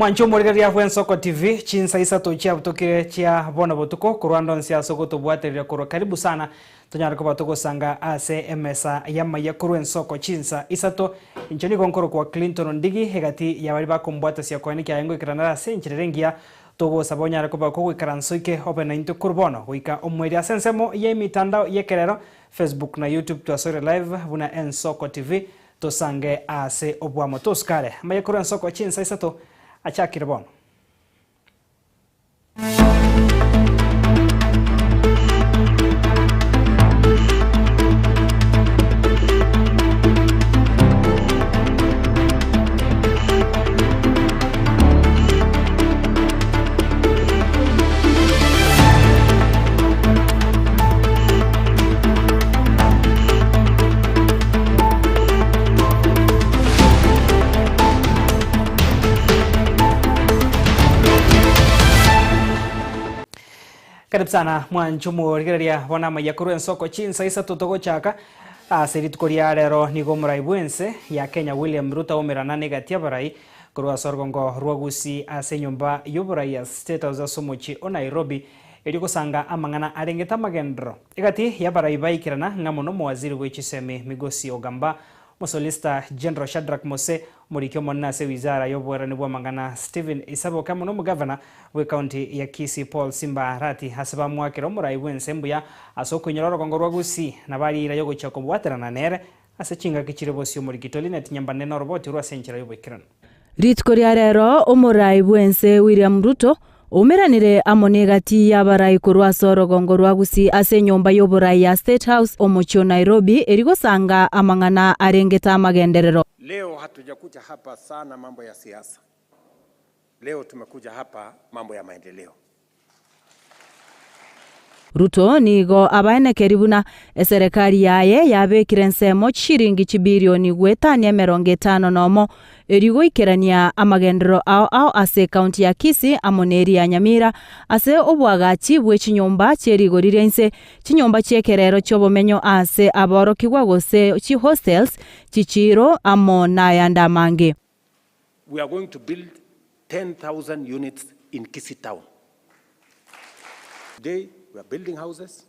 Mwancho murigaria fwe Nsoko TV chinsa isa tochia butokire chia bona botuko kurwanda nsia soko tobwaterera koro karibu sana tunyara ko batuko sanga ase emesa yama ya kuru Nsoko chinsa isato inchoni konkoro kwa Clinton Ndigi hegati ya bari bakombwata sia kwani kya yango ikiranara senchirengia togo sabonyara ko bako ikaransoike open into kurbono wika omweri asensemo ye mitandao yekerero Facebook na YouTube twasore live buna Nsoko TV tosange ase obwamo toskare maya kuru Nsoko chinsa isato achakire bono. Karibu sana mwanchumu rigereria wana mayakuru Nsoko chinsa isa totogo chaka aseri tukoria rero nigo muraibwense ya Kenya William Ruto omerana negatia barai kurwa sorgongo ruagusi ase nyumba yuburai ya State House Somochi o Nairobi eriko sanga amangana arengeta magendro igati ya barai baikirana ngamono mwaziri wechisemi Migosi Ogamba Musolista General Shadrack Mose murikyo monna se wizara yobwerani bwa mangana Stephen Isabo kamono mugavana we county ya Kisii Paul Simba Rati hasaba mwakiro murai wensembu ya asoko nyororo kongorwa gusi na bali ira yogo chako bwaterana nere asechinga kichirebo sio murikitoli net nyambane no roboti rwa senchira yobekirana Ritkoria rero omurai wense William Ruto umeranire amonegati ya barai kurwa sorogongo rwagusi ase nyumba yoburai ya State House Omocho Nairobi erigo sanga amangana arengeta magenderero. Leo hatujakuja hapa sana mambo ya siasa. Leo tumekuja hapa mambo ya maendeleo. Ruto nigo abaine keribuna serikali yaye yabekire nsemo shiringi chibirioni gwetania 50 nomo erigo ikerania amagendero ao ase county ya Kisii amoneri ya Nyamira ase obwagachi bwe chinyomba cherigorirense chinyomba chekerero chobomenyo ase aboro kigwa gose chi hostels chichiro amona yanda mange. We are going to build 10,000 units in Kisii town. Today we are building houses,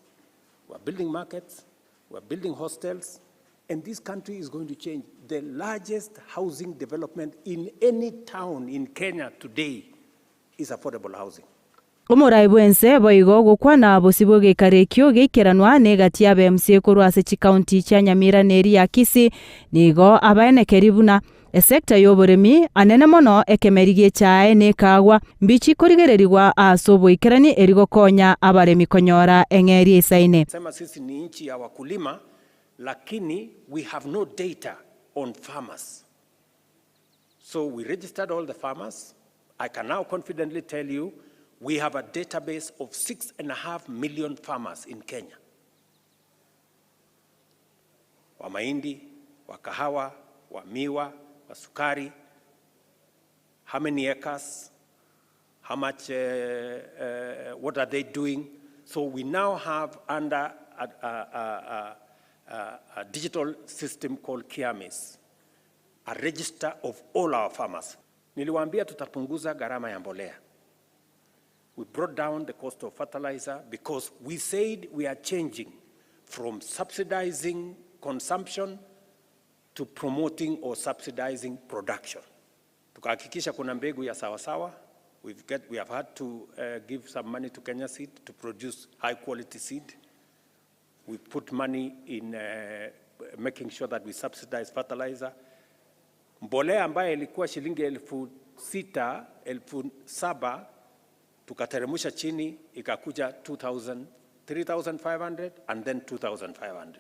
we are building markets, we are building hostels, and this country is going to change. The largest housing development in any town in Kenya today is affordable housing. Omurai bwense boigo gukwana bosibo gekarekyo gekeranwa negati ya BMC kurwase chi county cha Nyamira neri ya Kisii nigo abaine keribuna sekta yoboremi anene mono ekemerigie chae ne kagwa mbichi korigererigwa asobo ikerani erigo konya abaremi konyora engeri isaine. Sema sisi ni nchi ya wakulima lakini we have no data on farmers. So we registered all the farmers. I can now confidently tell you we have a database of 6.5 million farmers in Kenya. Wa mahindi, wa kahawa, wa miwa, wa sukari. How many acres? How much, what are they doing? So we now have under a digital system called Kiamis, a register of all our farmers. Niliwaambia tutapunguza gharama ya mbolea. We brought down the cost of fertilizer because we said we are changing from subsidizing consumption to promoting or subsidizing production. Tukahakikisha kuna mbegu ya sawa. We have had to give some money to Kenya Seed to produce high quality seed. We put money in making sure that we subsidize fertilizer. Mbolea ambayo ilikuwa shilingi 6,000, 7,000 tukateremusha chini ikakuja 3,500 and then 2,500.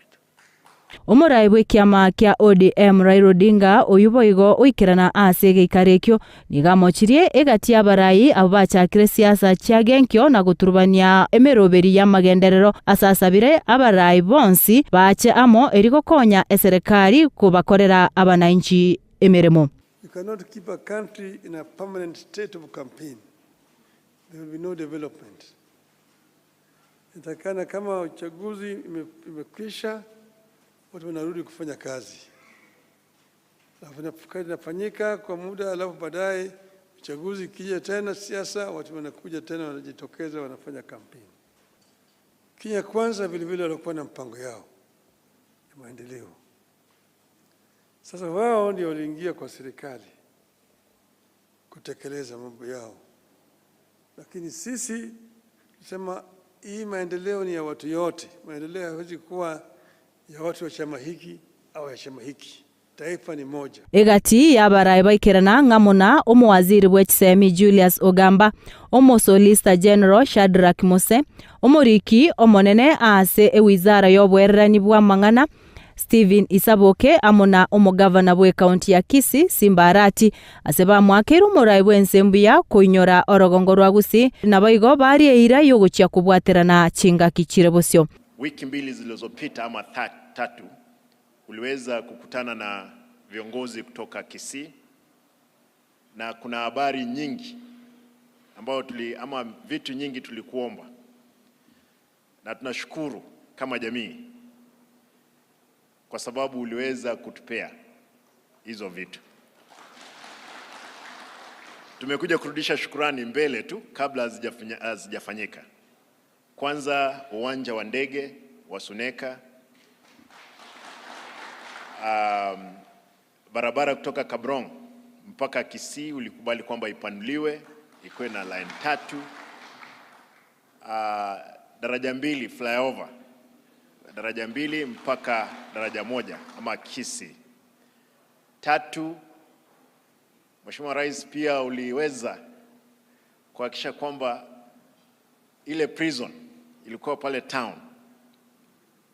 Omurai bwe kiama kia ODM Raila Odinga oyuboigo oikirana ase geikarekyo nigamochirie egati ya barai abachakire siasa chia genkyo na guturbania emeroberi ya magenderero asasabire abarai bonsi bache amo erigo konya eserikali kubakorera abananchi emeremo. You cannot keep a country in a permanent state of campaign. There will be no development. Itakana kama uchaguzi imekwisha watu wanarudi kufanya kazi. Kazi inafanyika kwa muda alafu baadaye Uchaguzi kija tena siasa, watu wanakuja tena wanajitokeza wanafanya kampeni. Kenya Kwanza vile vile walikuwa na mpango yao ya maendeleo. Sasa wao ndio waliingia kwa serikali kutekeleza mambo yao. Lakini sisi tunasema hii maendeleo ni ya watu yote. Maendeleo haiwezi kuwa ya watu wa chama hiki au ya chama hiki. Taifa ni moja. Egati yabarai baikirana ngamuna waziri w'ekisemi Julius Ogamba, Solicitor General Shadrack Mose, Riki omonene ase ewizara y'obwererani bwa mang'ana Stephen Isaboke amuna Gavana bwe county ya Kisii Simba Arati ase bamwakira omorai bw'ensembuya kuinyora orogongo rwa Gusii na baigo bari eira yogochia kubwaterana chingaki chire bosio. Wiki mbili zilizopita ama tatu uliweza kukutana na viongozi kutoka Kisii na kuna habari nyingi ambao vitu nyingi tulikuomba, na tunashukuru kama jamii kwa sababu uliweza kutupea hizo vitu. Tumekuja kurudisha shukrani mbele tu kabla hazijafanyika. Kwanza uwanja wa ndege wa Suneka, barabara kutoka Kabrong mpaka Kisii ulikubali kwamba ipanuliwe ikuwe na line 3, daraja 2 flyover, daraja 2 mpaka daraja 1 ama Kisii 3. Mheshimiwa Rais, pia uliweza kuhakikisha kwamba ile prison ilikuwa pale town,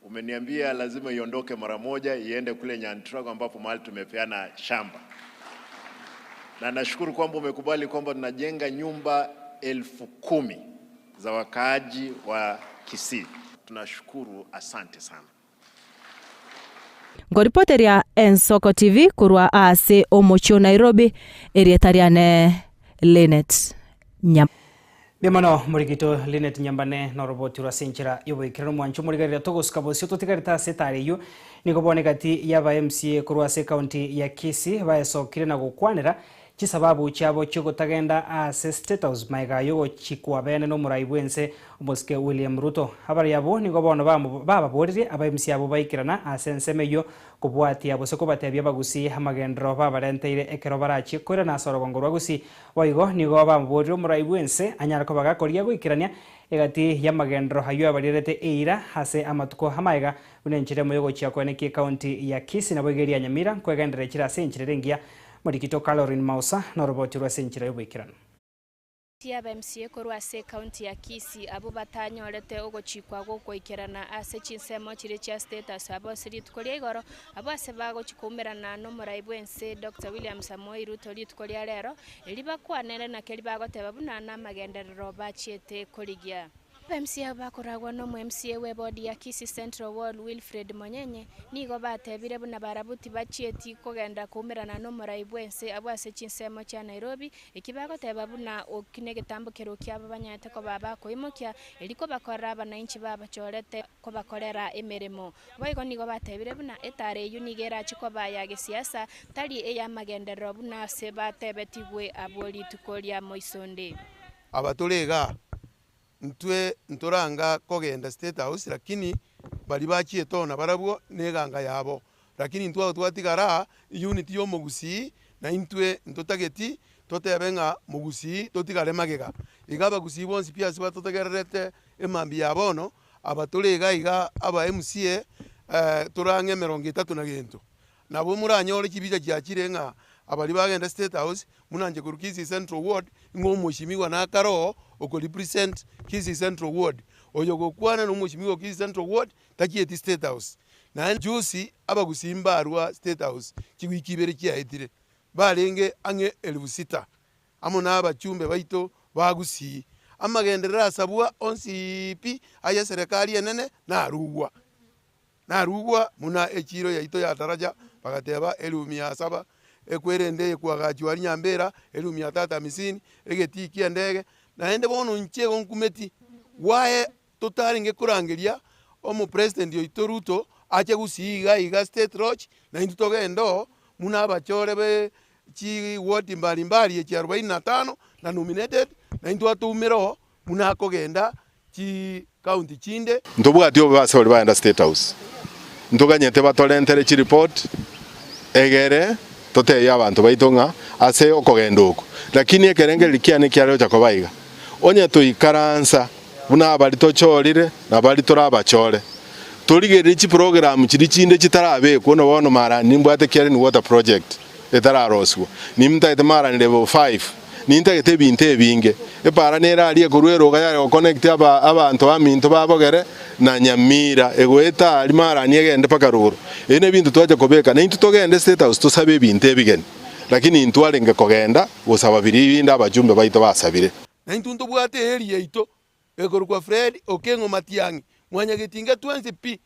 umeniambia lazima iondoke mara moja iende kule Nyantrago ambapo mahali tumepeana shamba. Na nashukuru kwamba umekubali kwamba tunajenga nyumba 10,000 za wakaaji wa Kisii. Tunashukuru, asante sana. Ngoripoteria Ensoko TV kurwa ase Omocho Nairobi erietariane Linet Nyam. Bimano murigito Linet Nyambane na roboti urasinchira yoboikira mwanchu murigarira togosuka bosio totigarita setariyo nikobone gati yaba MCA kurwa se county ya Kisii baesokire na gukwanira chisababu chabo chigotagenda ase State House maiga yogo chikwa bene no murai bwense Omosike William Ruto. Habari yabo nikobono baba borire aba MCA abo baikirana ase nsemeyo kubwati abo seko batebya bagusi hamagendro babarenteire ekero barachi kwera na sorogongo rwa Gusii waigo nigo bamuborire murai bwense anyara ko bagakoria gwikirania egati ya magendro hayo abarirete eira hase amatuko hamaiga unenchire moyo chia kweneki county ya Kisii na bogeria Nyamira kwegendere chira senchirengia Murikito Caroline Mausa na roboti rwa senchira yobikirana. Tiaba MCA korwa se county ya Kisii abo batanyorete ogochikwa gokoikerana ase chinsemo chire chia status abo sirit koria igoro abo ase bago chikumerana no murai bwense Dr. William Samoei Ruto rit koria rero eliba kwanere na keli bagoteba buna na magenderero bachiete korigia. MCA bakoragwa no MCA we body ya Kisii Central Ward Wilfred Monyenye nigo batebire buna barabuti bachieti kogenda kumerana no murai bwense abo ase chinsemo cha Nairobi ikibagoteba buna okine gitambukiro kya babanyate ko baba koimokia eliko bakora abananchi babachorete ko bakorera emeremo boigo nigo batebire buna etare yunigera chiko baya gisiasa tali eya magendero buna se batebetigwe abori tukoria moisonde abaturega ntwe ntoranga kogenda State House lakini bali bachie tona barabwo neganga yabo lakini ntwa twatigara unit yo Gusii na intwe ntotageti totebenga Gusii totigare magega igaba Gusii bonsi pia siba totegerete emambi yabono abaturega iga aba MCA turange 30 na gento nabo muranyore kibija kyakirenga abali bagenda State House munanje ku Kisii Central Ward ngomushimiwa na karo oko represent Kisii Central Ward oyo gokwana no mushimiwa Kisii Central Ward takieti State House na juice abagusimba arwa State House kiwikibere kiaitire balenge ange 6,000 amona abachumbe baito bagusii amagenderera asabwa onsipi aya serikali enene narugwa muna echiro yaito ya daraja bagateba 1,700 ekwerende kwagachwari Nyambera 350 egetikia ndege naende bono nche gonkumeti wae totaringe kurangeria omu president yoito Ruto ache Gusii iga State Lodge na intugendo muna abachore be chi ward mbalimbali ya 45 na nominated na into atumiro munako genda chi county chinde ntobwati obase bali baenda State House ntoganyete batolentere chi report egere toteya abantu baitonga ase okogenda uko lakini ekerenge likiane kyalo jakobaiga onye tuikaransa buna abali tochorire na bali torabachore torigere chi program chiri chinde chitarabe kuno bono mara nimbwate Karen water project etararoswo nimta etamara level 5 ninta gete binte binge epara nera ali ekorwero gaya connect abantu aminto babogere na Nyamira egweta ali mara niegende pakaruru ene bintu twaje kobeka na into togende State House tusabe binte bigeni lakini intwale ngekogenda usaba biribinda abajumbe baito basabire na into ntobwate area ito ekorukwa Fred Okengo Matiang'i mwanya getinga 20p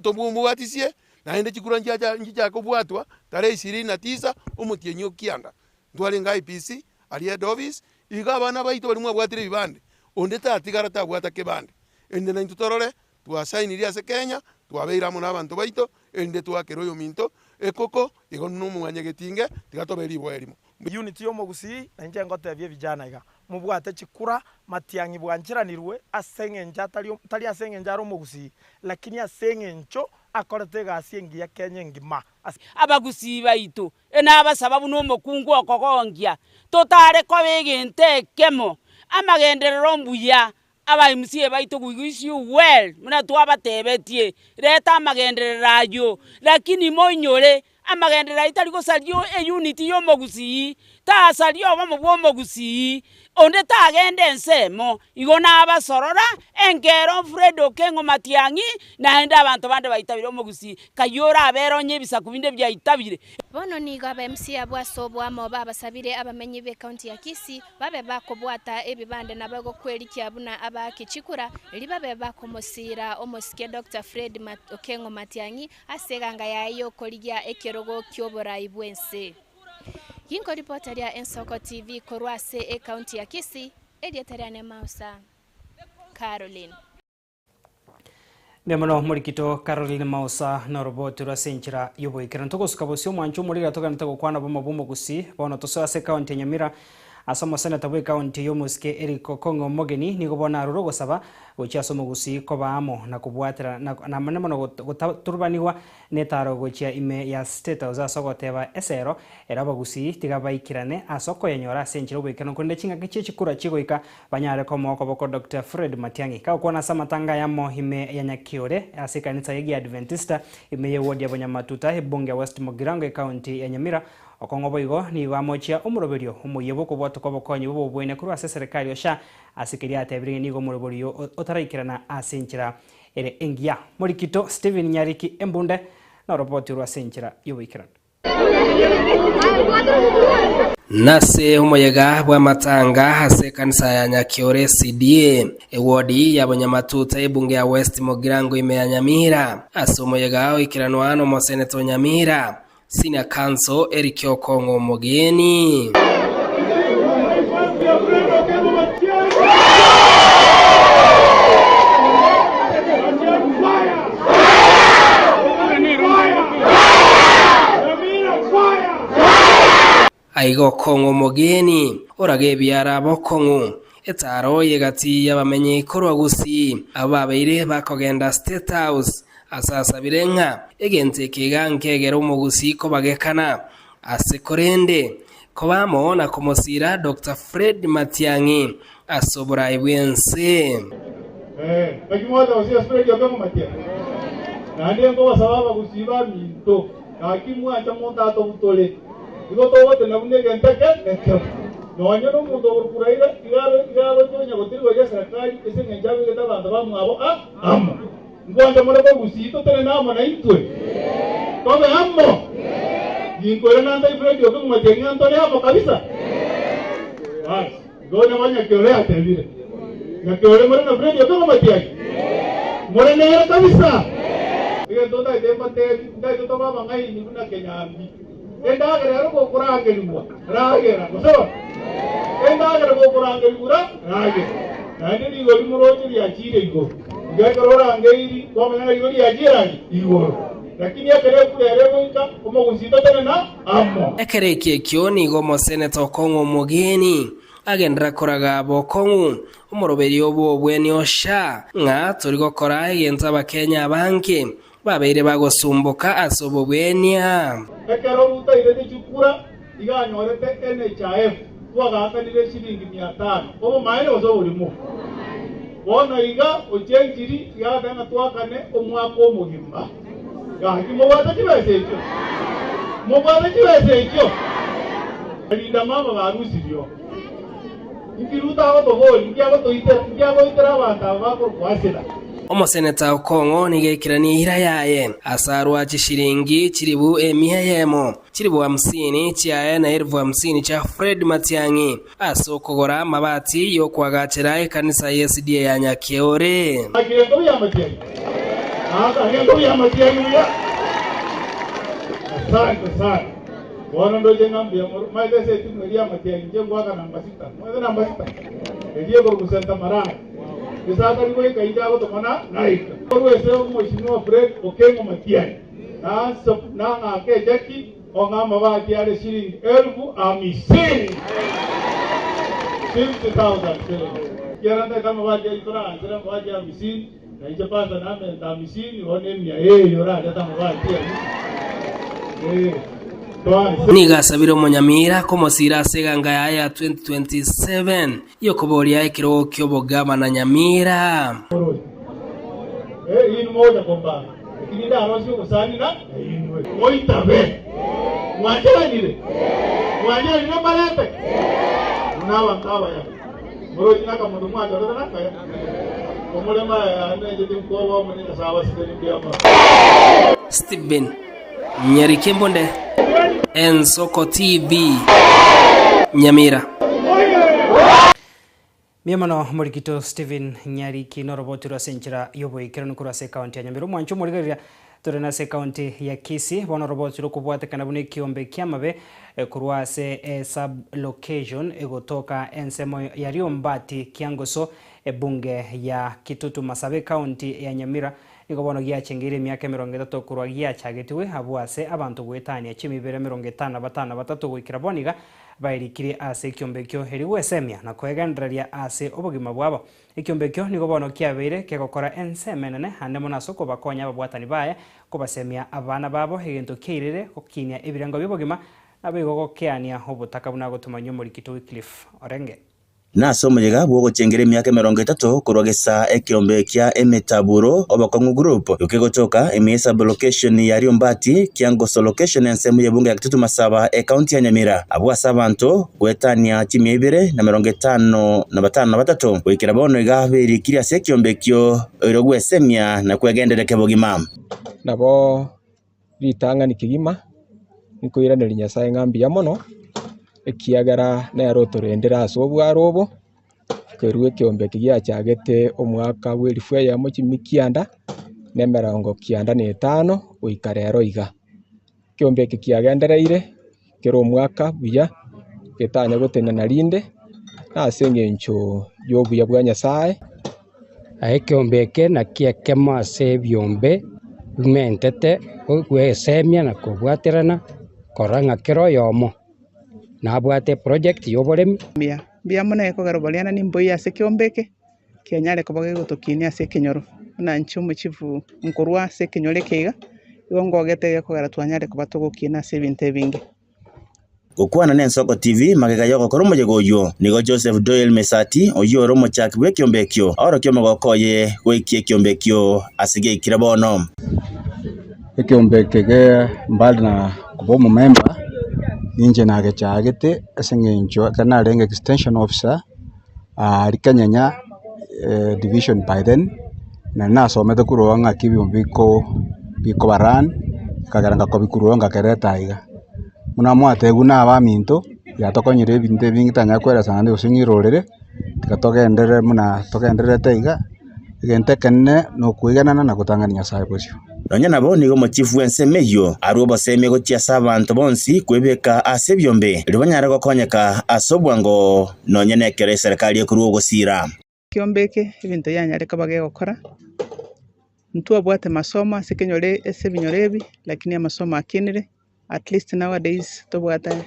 tobwatisie na ende chikura njija kobwatwa tarehe 29 omutienyo kianda ndwale ngai IPC ali head office iga bana baito bali mwabwatire bibande onde tatigara tabwata kebande ende na intutorore twasainiria se Kenya twabeira mu nabantu baito ende twakeroyo minto ekoko igo numwanya getinga tigatoberi bwerimo unity yomogusi na njengo tebye vijana iga mubwate chikura Matiang'i bwanchiranirwe asengenja tali asengenja romogusi lakini asengencho akorete gasi engia Kenya ngima abagusi baitu ena sababu no mokungu okogongia totare ko begente kemo amagenderero mbuya abaimusie baitu guiguisi well muna twabatebetie reta amagendererayo lakini monyore amagendera itali gosalio unity yomogusi ta salio bamubwo mogusi onde tagende nsemo igona abasorora engero Fred Okengo Matiang'i na enda abantu bande baitabire omogusi kayora aberonye bisakubinde bya itabire bono nigo abamsi abwasobwa mo babasabire abamenyi be county ya Kisii babe bakobwata ebibande nabego kwerikia buna abakichikura libabe bakomosira omosike Dr. Fred Okengo Matiang'i aseganga yayo koligia ekerogo kyoborai bwense Yinko reporter ya Ensoko TV korwase county ya Kisii editoriane Mausa Caroline Nemono murikito Caroline Mausa na robot rasenchira yubo ikiranto kusukabosyo mwanchu murira tokanita gukwana bomo gusi bono tosase county ya Nyamira asoma senata bwe county yomuske Eric Okongo Mogeni nigo bona ruro gosaba gochiaso mugusi kobamo na kubwatira na manemono gutaturbanirwa netaro gochia ime ya State House asogoteba esero era bagusi tigabaikirane asoko yenyora senchiro bwekano konde chinga kichikura chigoika banyare ko moko boko Dr. Fred Matiang'i ka kuona samatanga ya mohime ya Nyakiore asikanisa yegi Adventista ime ye wodi abanyamatuta hebonge West Mugirango county ya Nyamira Okongo boigo ni wamochia umuroberio umuyebo ko bwatoko bokonyi bo bwene kuru ase serikali osha asikiria atebiri nigo muroberio otaraikirana asenchira ere engia murikito Steven Nyariki Embunde na roboti ru asenchira yobikirana nase umuyaga bwa matanga hase kanisa ya Nyakiore CDA ewodi y'abanyamatuta ebunge ya West Mugirango ime ya Nyamira ase umuyaga ikiranwano mo senato Nyamira Senior Council Eric Okongo Mogeni Aigo Kongo Mogeni orage biara bokongo etaro yegati yabamenye korwa gusi ababeire bakogenda State House asasa birenga egente kigankegera umugusi ko bagekana asekorende ko bamona komosira Dr. Fred Matiang'i asobora ibwense bakimwata osia Fred Okengo Matiang'i nande ngo basaba bagusi ba minto akimwa chamonta to butole igo to wote na bunge genteke nekyo nonyo no mundo urukuraira igaro cyo gotirigo ya serikali ese ngenjabe geta bantu bamwabo amo ngwanda mureko gusito tene nama na itwe tobe amo ngikore nanda Fred Okengo Matiang'i antole amo kabisa bas gona wanya kiole atebire ngakiole mure na Fred Okengo Matiang'i mure nera kabisa iyo ndota idemba te ndai to baba ngai ni kuna Kenyambi enda agere ko kuranga nimwa ragera kuso enda agere ko kuranga nimura ragera nandi ni goli muroji ya chire igo ngakorora ngeiri kwa mena goli ya jira igo lakini yakere kurere wika omogusito tene na amo ekereke kioni gomo Senator Kongo Mugeni agendera koraga bokongu umuroberi obo bweni osha nga turi gukora egenta abakenya banke babeire bagosumbuka asobo bwenia ekero ruta irete chukura iganyorete NHIF twagakanire shilingi 500 obo maene ozo urimo bono iga ochenjiri yaga twakane omwaka omugima gaki mubata kibesecho linda mama barusi byo ikiruta aho boli ngiago toitera abantu abako kwasira Omoseneta Okongo nigekirani hira yaye asarwa chishiringi chiribu emiyemo chiribu 50 chiaye na 50 cha Fred Matiangi asokogora mabati yo kwagachira ekanisa SDA ya Nyakiore agirego ya Matiangi agirego ya Matiangi ya sana wana ndoje ngambi ya maide se timu ya Matiangi jengo aka namba 6 ndiye kwa kusenta marana Kisaka ni weka ijago tomana naika. Orwese mheshimiwa Fred Okengo Matiangi. Na ngake jaki ongama baki yale shilingi 50,000. 50,000 shillings. Kiaranda kama baki ikora anzira baki ya 50 na ijapata na 50 one mia yora hata mabaki. Nigasabiro Munyamira komosira seganga ya 2027 yokoboria ekiro kyobogaba na Nyamira ino moja komba kinida arosio kusanira inwe moitabe mwajanire balete unawa kawa ya moroji naka mundu mwaja rotana kaya omulema ane jeti mkowa mwenye sawa sikeni biama Steven Nyarikembonde Ensoko TV Nyamira Miamano Morikito Steven Nyariki norobotiro senchira yobo ikirano kurase county ya Nyamira mwancho murigarira turena se county ya Kisii bono robotiro kubwate kana bune kiombe kiamabe kurwase sub location egotoka ensemo ya Riombati Kiangoso ebunge ya Kitutu Masabe county ya Nyamira Nikobono giachengire miaka 30 kurwa giachagetiwe abwase abantu gwetania 253 gwikira boniga bairikire ase kyombekyo heriwe semia na kwegandraria ase obogima bwabo ikyombekyo nikobono kiabeire kegokora ensemenene hande monasoko bakonya babwatani baye kubasemia abana babo egento keirere kokinia ebirango byobogima nabigogo keania obutaka bunagotuma nyomorikito Wycliffe Orenge Naso muyega bwo gucengere myaka 30 kurogesa ekiombe kya Emetaburo obakongu group yukigotoka emisa location ya Riombati Kiangoso location ensemu yebunga ya Kitutu Masaba county ya Nyamira abwasa abantu gwetania 255 wikira bono igabiri kiria sekiombe kyo irogwesemia na kwegendere kebogima nabo ritanga nikigima nikoiranira Nyasaye ngambi ya mono ekiagara na yarotorendera asobwa robo kerwe kiombe kigiachagete omwaka w'elifwe ya mochimikianda ne 95 uikarero iga kiombe kiagendereire kero omwaka buya getanya gotena rinde nasengencho yobuya bwa Nyasaye aekiombe na kiekema se byombe bimentete gwesemia na kubwaterana koranga kero yomo nabwate project yoboremi bia mona ekogarboliana nimboi ase kiombeke kianyare koboge gotokinia ase kinyoro na nchumu chifu nkurwa ase kinyore keiga ngogete ekogara twanyare kobatogokina ase binte bingi Gukwana n'Ensoko TV magega yoko koromo yegoyo nigo Joseph Doyle Mesati oyoro mochak bwe kiombekyo oro kyomogokoye gwikie kiombekyo asige ikirabono ekiombeke mbali na kubomo member ninje na gachagete asengenjo kana renge extension officer rikanyanya division by then na nasomete kuronga kibyumbiko biko baran kagaranga ko bikuronga kereta iga muna mwategu na abaminto yatokonyire ebinte bingitanya kwera sande usinyirorere tikatogendere muna togendere teiga igente kenne no kuiganana na gutangania Nyasaye bosio Nonya nabo nigo mochifu ensemeyo arubo seme gochia sabantu bonsi kwebeka ase byombe libanyara gokonyeka asobwango nonya nekere serikali ekuruo gosira kiombeke ebintu yanyare kabage gokora ntua bwate masomo ase kenyore ase binyorebi lakini amasomo akinire at least nowadays tobwata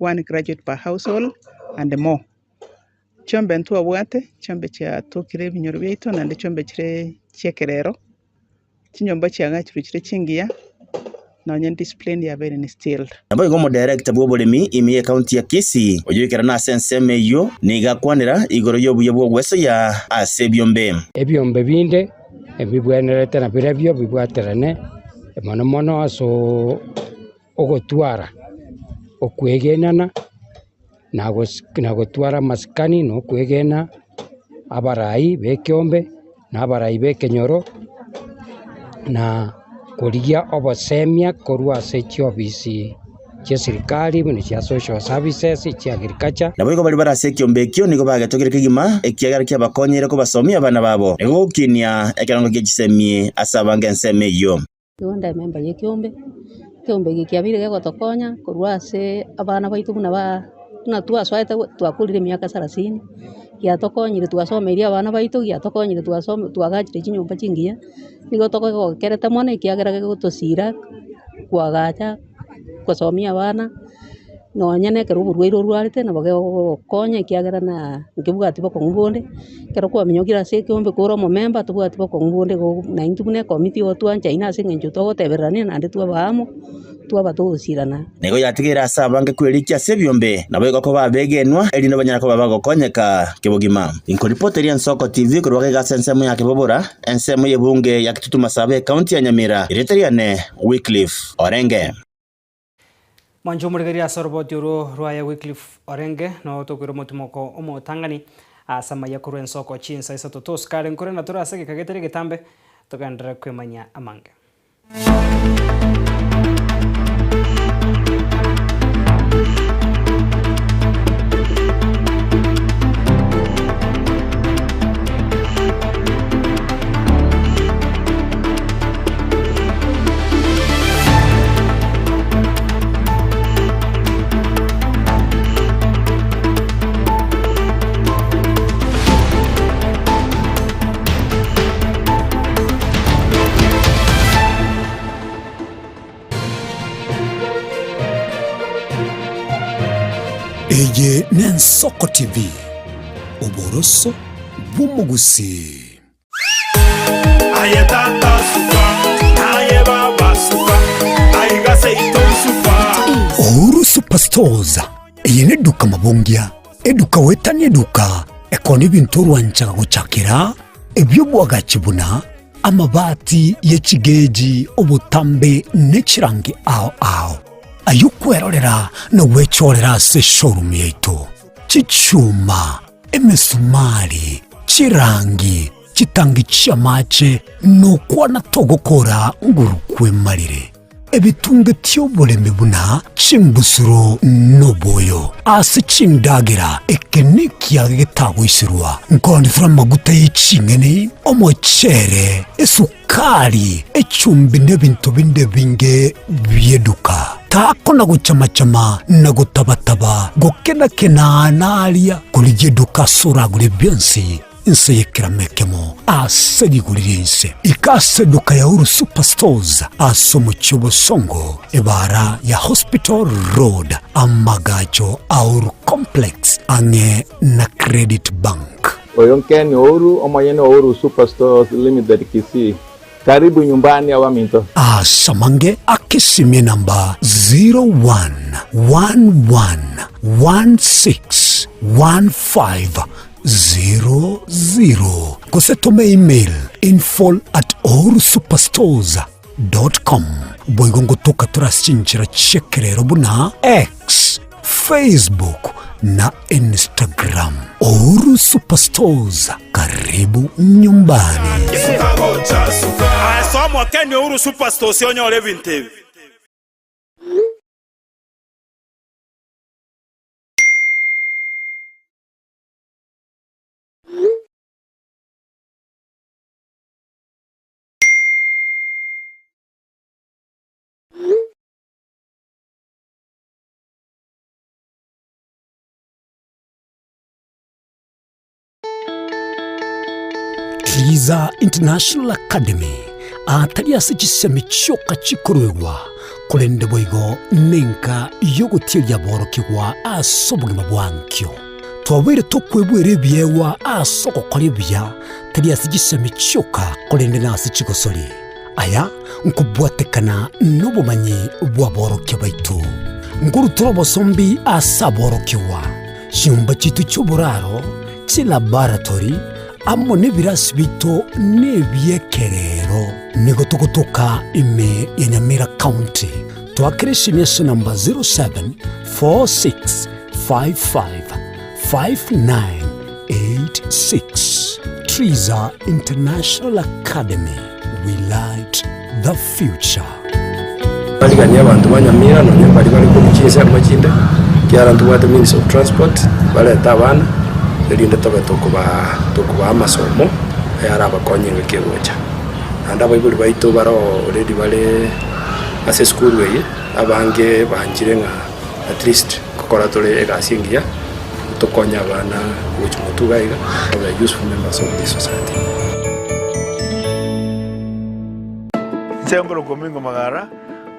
1 graduate per household and more. Chombe ntua bwate chombe chia tokire binyoro byaito nande chombe chire chekerero chinyomba chiaga chire chingia nonye discipline ya very instilled. Nabo igomo director bw'oburimi imiye county ya Kisii oyukira na senseme yo nigakwanira igoro yobuye bw'ogweso ya ase byombe. Ebyombe binde ebibwenerete na birebyo bibwaterane mono aso ogotwara okwegenana na gotwara maskani no kwegena abarai bekyombe na abarai bekenyoro na kurigia obosemia korwa ase chiobisi chia serikali bune chia social services chia agriculture. Nabo igo bari barase kyombe kyo nigo bagetokire kigima ekiagara kia bakonyere ko basomia abana babo ego kinia ekirango gisemie asabanga enseme yo. Yonda member yekyombe gikiabire gegotokonya korwa ase abana baitu buna twaswaete twakurire miaka 30 giatokonyire twasomeria abana baitu giatokonyire twagachire chinyumba chingia nigo tokogerete mono ikiagera gotosira kwagacha gusomia abana nonye nekero oborwaire orwarete nabo gegokonya ikiagera na nkibwati bokong'ubonde kero kwaminyokire ase ekiombe kora omomemba tobwati bokong'ubonde na intu buna ekomiti otwanchaina ase eng'encho togotebererania naende twabamo twabatogosirana nego yatigira asa bange kwerikia ase byombe nabo igoko babegenwa erinde banyara ko babagokonyeka kibogima. Inkoripoteria Nsoko TV kurwage gasa ensemo ya kibobora ensemo yebunge ya Kitutu Masabe county ya Nyamira ireteriane Wycliffe Orenge. Manjo murigeria sorboti ro rwaya Wycliffe Orenge no tokiro motimoko omotangani asama yakuru Nsoko chinsa isa totos karen kore natura asege kagetere getambe tokandra kwemanya amange. Eye Nsoko TV oboroso bw'umugusi. Aye tata suka, aye baba suka, aye gase ito suka. Ouru Superstores eye neduka mabongia eduka wetani eduka ekoni bintu rwanchaga guchakira ebyo bwagachibuna amabati yechigeji obutambe nechirangi ao ayukwerorera na wechorera se showroom yeito chichuma emisumari chirangi chitangi chiamache no kwana togokora ngurukwe marire ebitunge tyoboleme buna chimbusuro noboyo ase chindagira ekenikia getagwisirwa ngondi from maguta y'icingene omochere esukari echumbi nebintu binde binge byeduka tako na guchamachama na gutabataba gokena nalia kulijeduka suragure byensi inse yekiramekemo aserigulirinse ikaseduka ya Ouru Superstores asomo Chobosongo ebara ya Hospital Road amagacho Ouru Complex ange na Credit Bank. Oyonkeni Ouru omayene Ouru Superstores Limited Kisii. Karibu nyumbani awaminto. Samange akisimie namba 0111161500. Kosetome email info@ourusuperstores.com. Boigongo toka turashinchira chekerero buna X, Facebook na Instagram. Ouru Superstores, karibu nyumbani. Somo Kenya Ouru Superstores yonyole bintebe. Liza International Academy atari ase chisemi chioka chikorwegwa kurende boigo nenka yogotieria borokigwa ase obogima bwankio twabwire tokwebwera ebiewa ase ogokora ebuya tari ase chisemi chioka kurende nase chigosori aya nkobwatekana n'obumanyi bwa borokia baitu nkurutura obosombi ase aborokiwa chiumba chitu cy'oburaro chilaboratori amo n'ebirasi bito n'ebyekerero nigo tugutuka ime ya Nyamira County twakireshinie ase namba 0746555986 Triza International Academy, we light the future. Baligania abantu banyamira none bari kubikiza amajinde kiarantu wa Ministry of Transport baleta abana erinde tokuba amasomo yara abakonyenge kegocha anda bayibuli baito baro already bale ase school way abange banjire nga at least kokora tole egasingia tokonya abana uchumutugaiga the useful members of the society. Chembro Domingo Magara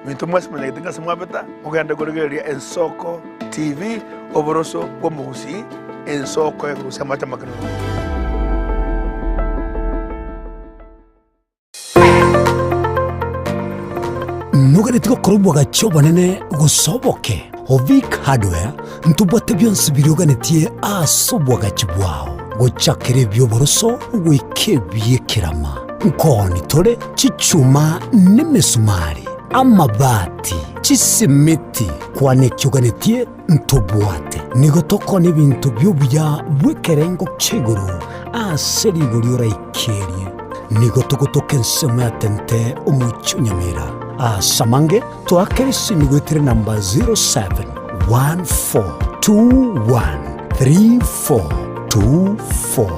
Minto mwesi mwenye semua beta muganda goregeria Ensoko TV oboroso bomusi Ensoko ya kusema tamakano. Nugari tiko korubwa gachoba nene gusoboke Ovik Hardware ntubwate byonse biryoganetie asobwa gachibwao gochakire byoboroso wikebyekerama nkoni tole chichuma n'emisumari amabati chisimiti kwane kyuganetie ntubwate nigo tokone bintu byobuya bwekerengo kiguru aseriguri oraikerie nigo tugutoke nsemo ya tente umucyo Nyamira asamange twakerisi nigwetire namba 0714213424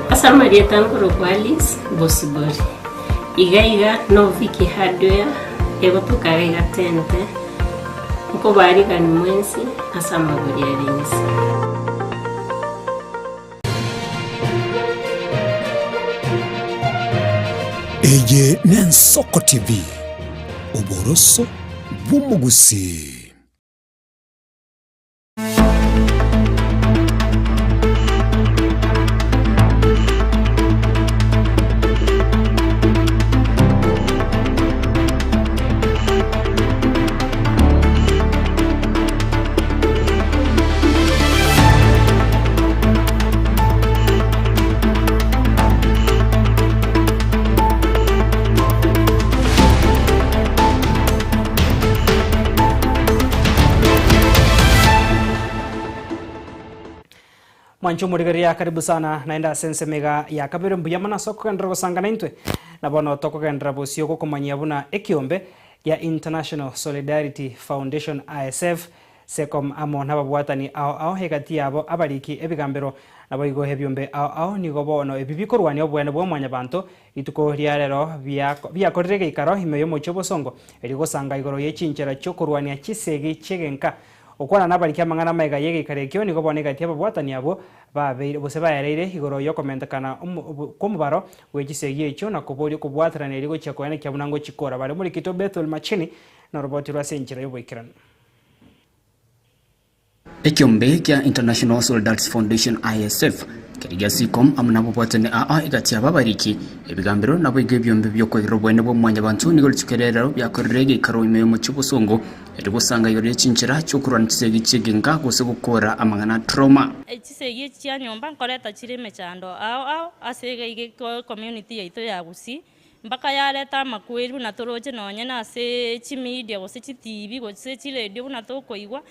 Asamaria tangoro kwalis bosibori igaiga no Viki Hardware ego tukaiga tente uko bari gani mwensi asamagoria rinsi Eye n'Ensoko TV oboroso bw'umugusi. Mwancho murigaria karibu sana naenda sense mega ya kabere mbuya mana soko kandra gusangana intwe na bono toko kandra bosio ko komanya buna ekiombe ya International Solidarity Foundation ISF sekom amo nababwatani ao hegati yabo abariki ebigambero naboigo hebyombe ao nigo bono ebibikorwani obwene bwo mwanya bantu ituko ryarero byakorerege ikaro himeyo mocho bosongo erigosanga igoro yechinchera chokorwani chisegi chegenka okwana nabariki amangana mega yege karekyo nigo boneka tiaba bwatani abo babeire bose bayareire igoro yo komentakana komubaro wegisegi echo na kubori kubwatrana erigo chakoyane kyabunango chikora bari muri kito Bethel Machini na roboti rwasenjira yoboikirana ekiombe kya International Solidarity Foundation ISF kirigia sikom amunabo bwatene igati ababariki ebigambiro nabo igebyombe byokwegero bwene bwo mwanya bantu nigo likikerero byakorerege ikaro imeyo mu kibusongo eribusanga yore chinchira cyukurana kisegi kigenga gose gukora amangana trauma ekisegi kya nyomba nkoreta kirime cyando ao asege ige community yaito yagusi mpaka yareta amakweru na toroje nonye na se chimedia gose chitivi gose chiredio na tokoigwa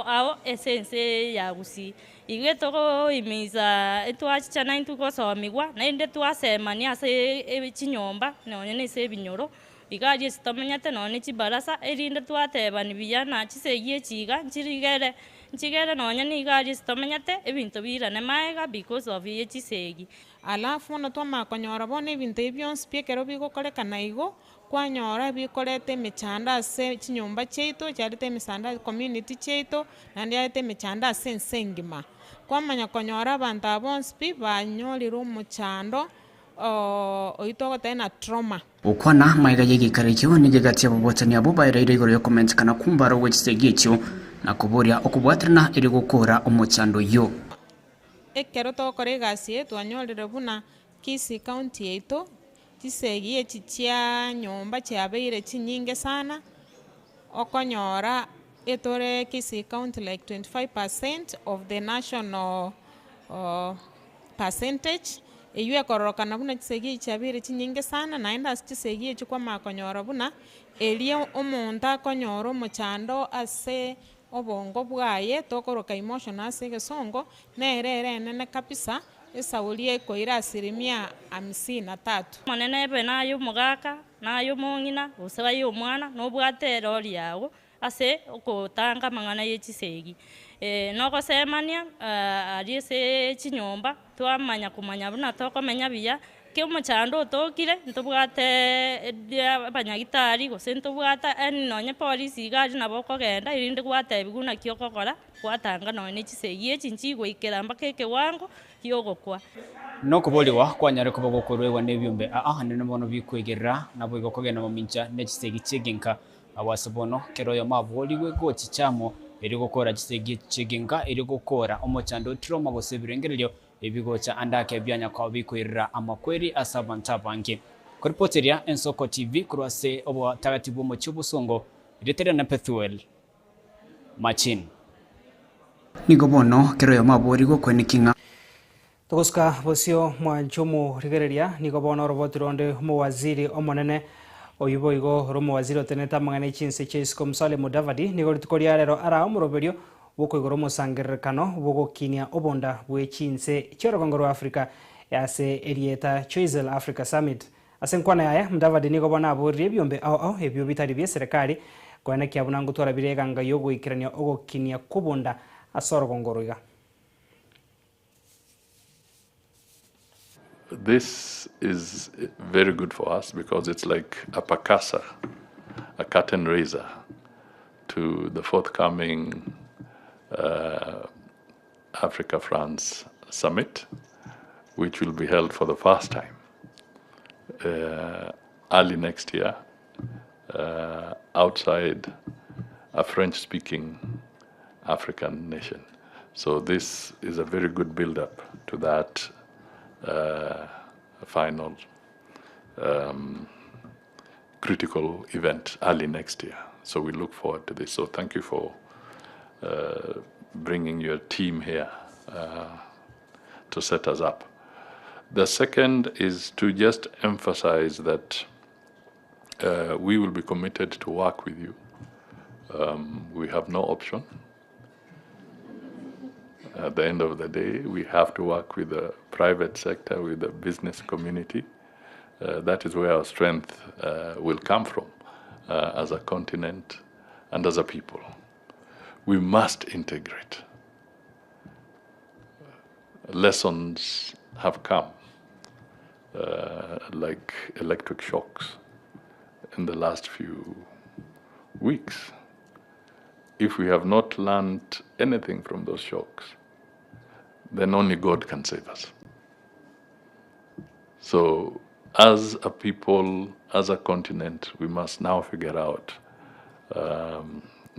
ao essence yagusi ige toko imiza etwachichana intukosomigwa na inde twasemania ase chinyomba nonye ne se binyoro igaje sitamenyate none chibarasa erinde twatebani biyana chisegi echiga nchigere nonye ni igaje sitamenyate ebintu birane maega because of ye chisegi alafu no toma konyora bone ebintu ebyonse piekero bigokorekana igo kwanyora bikorete mechanda ase chinyomba cheito charite misanda community cheito nandi arite mechanda ase nsengima kwamanya konyora abantu abonse banyolira omuchando oito tena trauma ukwana maiga yigikarikyo nigigatia bobotani abo bairaire igoro yo comment kana kumbaro wechisegicho na kuburia okubwatrana iri gukura omuchando yo ekero tokora egasi yetu anyorire buna Kisii county yetu chisegi echi chia nyomba chiabeire chinyinge sana okonyora etore Kisii county like 25% of the national percentage eyu ekororokana buna chisegi chiabeire chinyinge sana naenda chisegi echi kwa makonyora buna elie omonto akonyora omochando ase obongo bwaye tokoroka emotion ase gesongo nerere nene kabisa esaulie koira 53%. Monene ebe nayo mugaka nayo mongina usaba yo mwana no bwate roli yawo ase okotanga mangana yechisegi no gosemania ari ase chinyomba twamanya kumanya buna tokomenya biya ke omochando tokire ntobwate abanyagitari gose ntobwata nonye polisi gari nabo kogenda irinde gwate biguna kiokokora gwatanga nonye chisegi echinchi goikera mpaka ekewango kiogokwa no kuboliwa kwanyare kubogokorwa nebyombe nene bono bikwegerera nabo igokogena momincha nechisegi chiginka awasobono keroyo maboliwe gochi chamo eri gukora chisegi chiginka eri gukora omochando trauma gose birengereryo ebigocha andake byanya kwa bikwirira amakweri asabanta banki kuripoteria Ensoko TV kurwase obo tagatibu mu cyubusongo iretere na Pethuel Machin nigobono keroyo mabori go kwenikinga Togoska bosio mwanchumu rigereria nigobono robotironde mu waziri omonene oyiboigo romo waziri oteneta mangane chinse chesko Musalia Mudavadi nigoritukoria rero ara omuroberio bukoigoro musangiririkano bugokinia obonda bwechinse chorogongoro Africa yase erieta Choizel Africa Summit asenkwana yaya Mudavadi nigobona aborire byombe ebyo bitari bya serikali kwana kyabuna ngutwara bireganga yo gwikirania ogokinia kubonda asorogongoro iga. This is very good for us because it's like a percussor, a curtain raiser to the forthcoming Africa-France Summit, which will be held for the first time early next year outside a French-speaking African nation. So this is a very good build-up to that final critical event early next year. So we look forward to this. So thank you for bringing your team here to set us up. The second is to just emphasize that we will be committed to work with you. We have no option. At the end of the day, we have to work with the private sector, with the business community. That is where our strength will come from as a continent and as a people. We must integrate. Lessons have come, like electric shocks in the last few weeks. If we have not learned anything from those shocks, then only God can save us. So as a people, as a continent, we must now figure out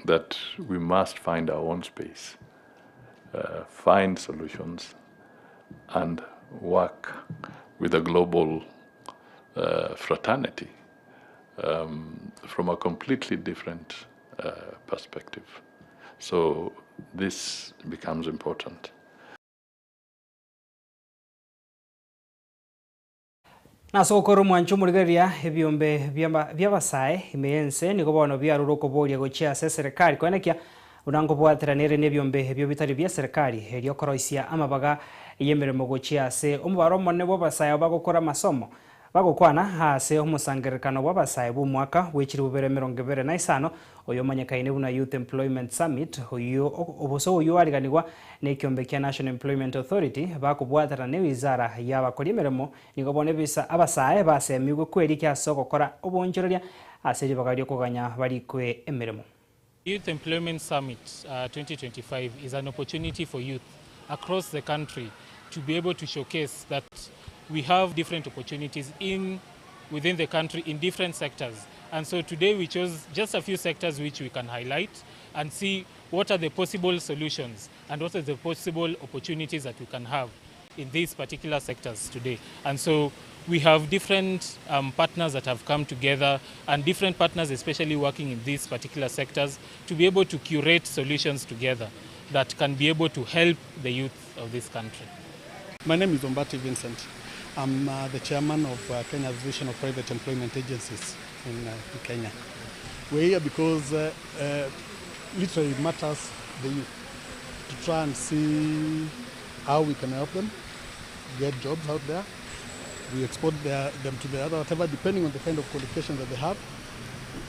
that we must find our own space, find solutions, and work with a global fraternity from a completely different perspective. So this becomes important. Nasokoro mwanchu murigeria ebyombe byabasae imense nigobono byaruruko bolia gochia serikali kwenekia unango bwateranire nebyombe ebyo bitari bya serikali elio koroisia amabaga yemeremo gochia se omubaro monne bo basae bagokora masomo bagokwana hase omusangirikano bw'abasae b'umwaka w'ekiri 2025 oyo manyakaine buna Youth Employment Summit oyo oboso oyo ariganirwa n'ekyombe kya National Employment Authority bakubwatana ne wizara y'abakora emirimo nigobone bisa abasae basemigwe kweri kyaso gukora obongereria aseri bagario kuganya bari kwe emirimo. Youth Employment Summit 2025 is an opportunity for youth across the country to be able to showcase that we have different opportunities within the country in different sectors. And so today we chose just a few sectors which we can highlight and see what are the possible solutions and what are the possible opportunities that we can have in these particular sectors today. And so we have different partners that have come together, and different partners especially working in these particular sectors, to be able to curate solutions together that can be able to help the youth of this country. My name is Ombati Vincent. I'm the chairman of Kenya's Association of Private Employment Agencies in Kenya. We're here because literally it matters the youth, to try and see how we can help them get jobs out there. We export them to the other, whatever, depending on the kind of qualification that they have.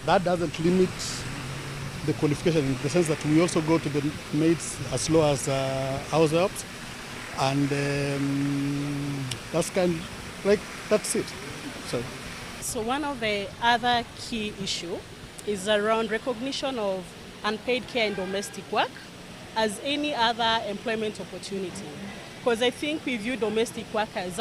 That doesn't limit the qualification in the sense that we also go to the maids as low as house helps, and that's it. So one of the other key issue is around recognition of unpaid care and domestic work as any other employment opportunity. Because I think we view domestic workers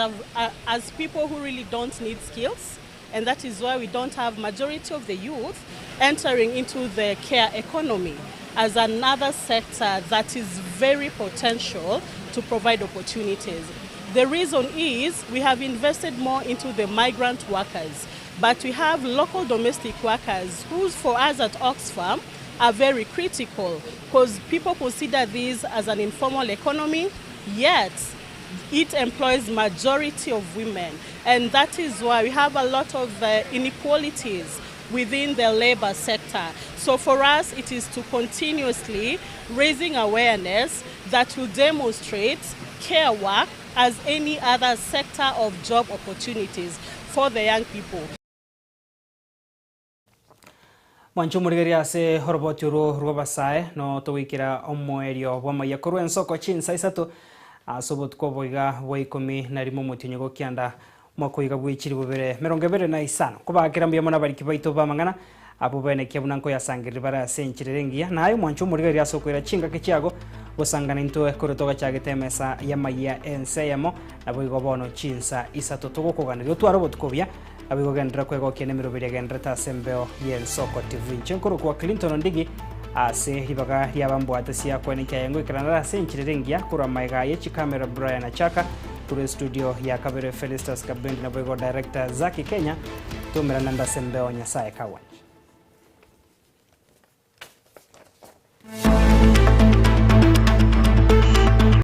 as people who really don't need skills, and that is why we don't have majority of the youth entering into the care economy as another sector that is very potential to provide opportunities. The reason is we have invested more into the migrant workers, but we have local domestic workers who, for us at Oxfam, are very critical, because people consider this as an informal economy, yet it employs majority of women, and that is why we have a lot of inequalities within the labor sector. So for us, it is to continuously raising awareness that will demonstrate care work as any other sector of job opportunities for the young people. Mwancho murigeria se horoboti rubasae no tugikira omwerio bwa mayakuru ensoko chinsa isato asobot ko boiga boikomi na rimo mutinyo gokianda mwakoiga bwichiri bubere 25 kubakira mbya mona bariki baito bamangana abo bene kebunanko yasangirira bara senchirengia nayo mwancho murigeria sokwira chinga kichago gusangana into ekorotoga chagetemesa yamaya enseyamo naboigo bono chinsa isato tugokoganira twarobot kobya abigogendera kwego kene mirobiri gendera sembeo yensoko TV chenkoro kwa Clinton Ndigi ase ribaga yabambwatasi kwene kyayengo ikranara senchirengia kura maiga yechi camera Brian Achaka ture studio ya Kabere Felistas Kabendi na boigo director Zaki Kenya tumera nanda sembeo nyasaye kawa.